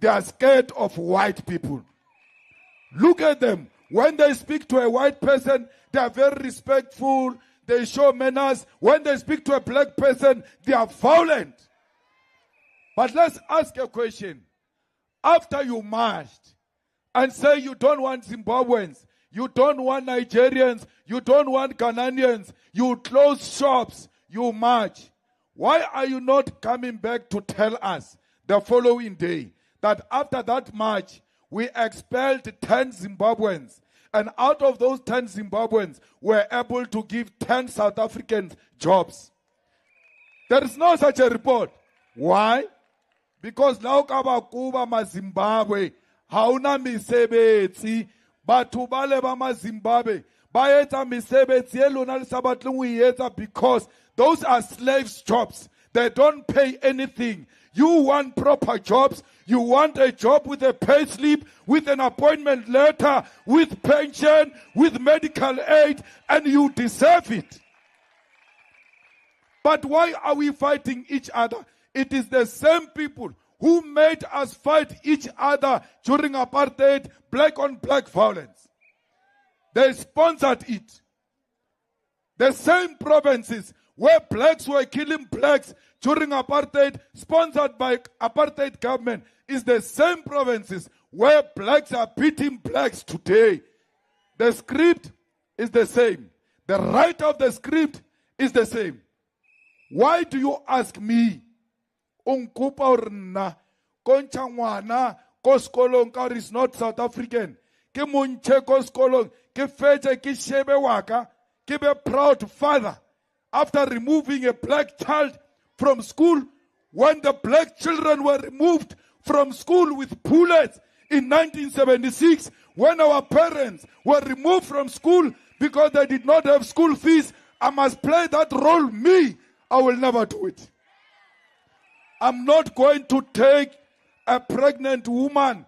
They are scared of white people. Look at them. When they speak to a white person, they are very respectful. They show manners. When they speak to a black person, they are violent. But let's ask a question. After you marched and say you don't want Zimbabweans, you don't want Nigerians, you don't want Ghanaians, you close shops, you march. Why are you not coming back to tell us the following day that after that march, we expelled 10 Zimbabweans, and out of those 10 Zimbabweans, we're able to give 10 South Africans jobs? There is no such a report. Why? Because now Kabakuba ma Zimbabwe, hauna misebetsi, batho bale ba ma Zimbabwe, ba etsa mesebetsi e lona le sa batleng ho etsa because those are slaves' jobs. They don't pay anything. You want proper jobs. You want a job with a pay slip, with an appointment letter, with pension, with medical aid, and you deserve it. But why are we fighting each other? It is the same people who made us fight each other during apartheid, black on black violence. They sponsored it. The same provinces where blacks were killing blacks during apartheid, sponsored by apartheid government, is the same provinces where blacks are beating blacks today. The script is the same. The writer of the script is the same. Why do you ask me? Unkupa orna, koncha ngwana, koskolong ka is not South African. Ke monche koskolong, ke fete ke shebe waka, ke be proud father. After removing a black child from school, when the black children were removed from school with bullets in 1976, when our parents were removed from school because they did not have school fees, I must play that role. Me, I will never do it. I'm not going to take a pregnant woman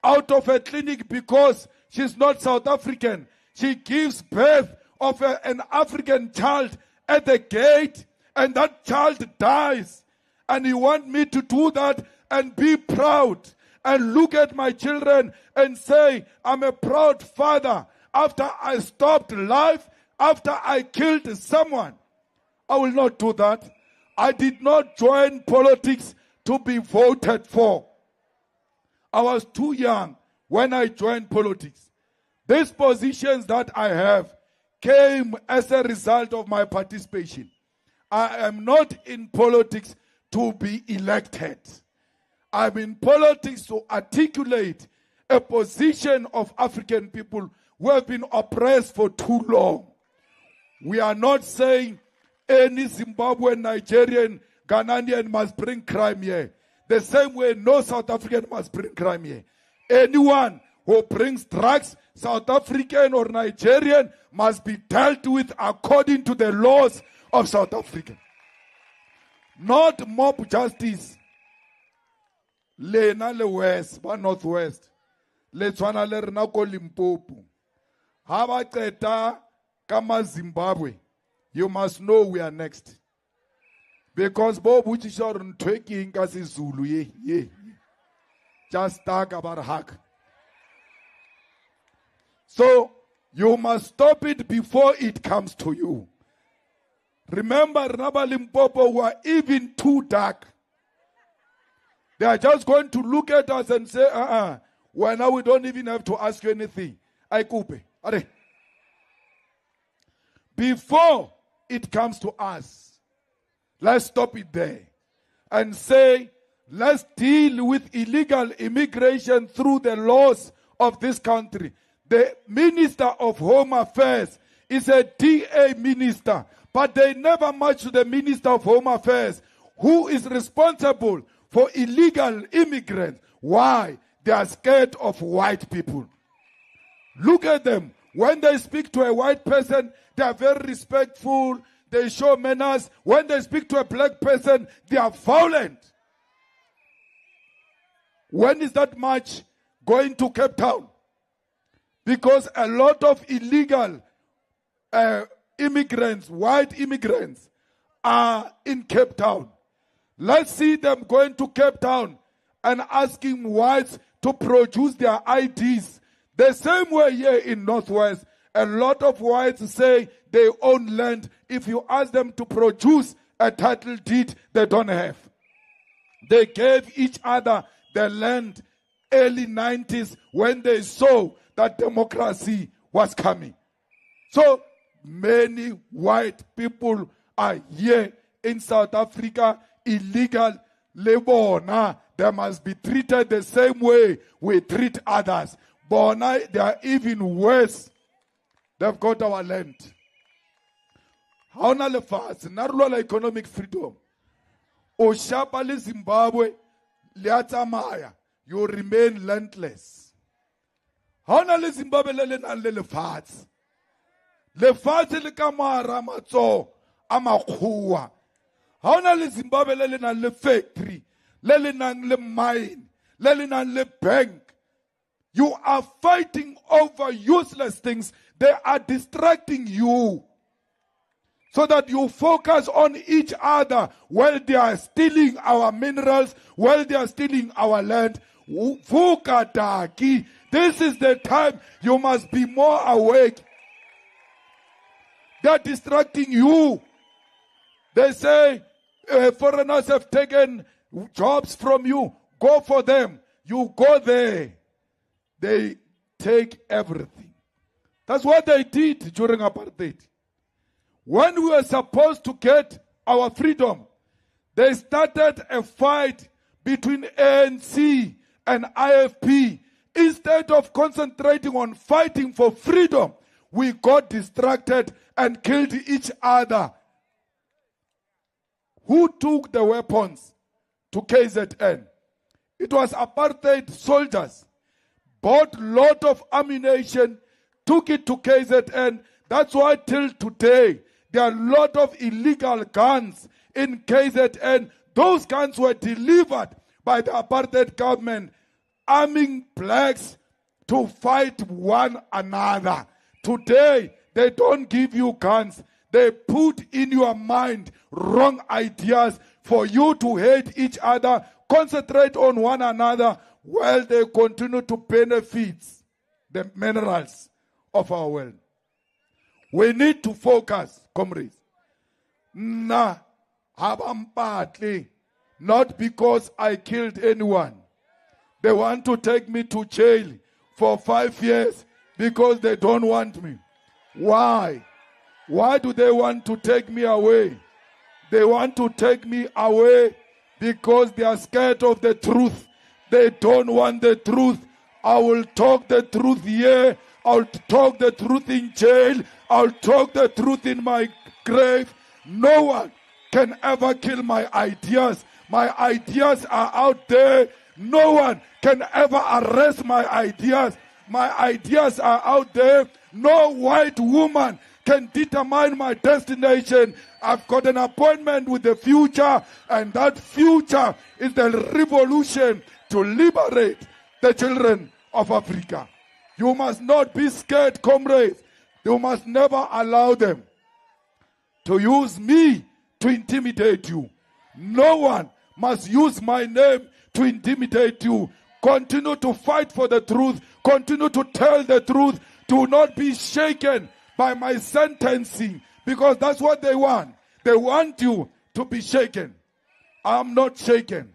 out of a clinic because she's not South African. She gives birth of an African child at the gate, and that child dies. And you want me to do that and be proud and look at my children and say, I'm a proud father after I stopped life, after I killed someone? I will not do that. I did not join politics to be voted for. I was too young when I joined politics. These positions that I have came as a result of my participation. I am not in politics to be elected. I'm in politics to articulate a position of African people who have been oppressed for too long. We are not saying any Zimbabwean, Nigerian, Ghanaian must bring crime here. The same way no South African must bring crime here. Anyone who brings drugs, South African or Nigerian, must be dealt with according to the laws of South Africa. Not mob justice. Lena le west, ba northwest. Le tshwana le rena ko Limpopo. Ha ba qeta ka ma Zimbabwe, you must know we are next. Because bo butchisha re ntwe ke eng ka seZulu ye. Just talk about hack. So you must stop it before it comes to you. Remember, Raba Limpopo were even too dark. They are just going to look at us and say, well, now we don't even have to ask you anything. I coupe. Before it comes to us, let's stop it there and say, let's deal with illegal immigration through the laws of this country. The Minister of Home Affairs is a DA minister, but they never match to the Minister of Home Affairs, who is responsible for illegal immigrants. Why? They are scared of white people. Look at them. When they speak to a white person, they are very respectful. They show manners. When they speak to a black person, they are violent. When is that march going to Cape Town? Because a lot of illegal immigrants, white immigrants, are in Cape Town. Let's see them going to Cape Town and asking whites to produce their IDs. The same way here in Northwest, a lot of whites say they own land. If you ask them to produce a title deed, they don't have. They gave each other the land early 90s when they saw that democracy was coming. So many white people are here in South Africa, illegal. Lebona, they must be treated the same way we treat others. Bona, they are even worse. They've got our land. How na le fast? Narula economic freedom. O shapa le Zimbabwe, le Maya, you remain landless. How na le Zimbabwe le fast? Le fast le kamara matso amakhuwa. How na le Zimbabwe le factory, le mine, le bank. You are fighting over useless things. They are distracting you so that you focus on each other while they are stealing our minerals, while they are stealing our land. Fukataki. This is the time you must be more awake. They are distracting you. They say foreigners have taken jobs from you. Go for them. You go there. They take everything. That's what they did during apartheid. When we were supposed to get our freedom, they started a fight between ANC and IFP. Instead of concentrating on fighting for freedom, we got distracted and killed each other. Who took the weapons to KZN? It was apartheid soldiers. Bought a lot of ammunition, took it to KZN. That's why till today, there are a lot of illegal guns in KZN. Those guns were delivered by the apartheid government, arming blacks to fight one another. Today, they don't give you guns. They put in your mind wrong ideas for you to hate each other, concentrate on one another, while they continue to benefit the minerals of our world. We need to focus, comrades. Not because I killed anyone. They want to take me to jail for 5 years because they don't want me. Why? Why do they want to take me away? They want to take me away because they are scared of the truth. They don't want the truth. I will talk the truth here. I'll talk the truth in jail. I'll talk the truth in my grave. No one can ever kill my ideas. My ideas are out there. No one can ever arrest my ideas. My ideas are out there. No white woman can determine my destination. I've got an appointment with the future, and that future is the revolution to liberate the children of Africa. You must not be scared, comrades. You must never allow them to use me to intimidate you. No one must use my name to intimidate you. Continue to fight for the truth. Continue to tell the truth. Do not be shaken by my sentencing, because that's what they want. They want you to be shaken. I'm not shaken.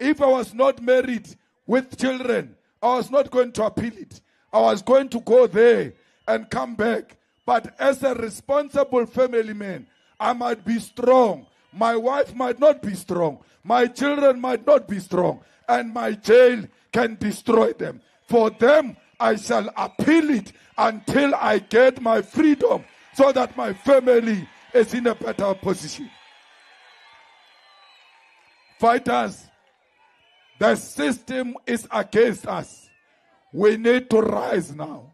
If I was not married with children, I was not going to appeal it. I was going to go there and come back. But as a responsible family man, I might be strong. My wife might not be strong. My children might not be strong. And my jail can destroy them. For them, I shall appeal it until I get my freedom, so that my family is in a better position. Fighters, the system is against us. We need to rise now.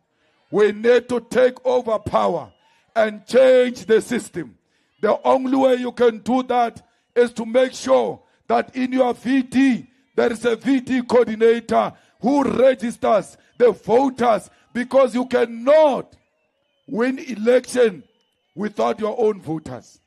We need to take over power and change the system. The only way you can do that is to make sure that in your VT, there is a VT coordinator who registers the voters, because you cannot win election without your own voters.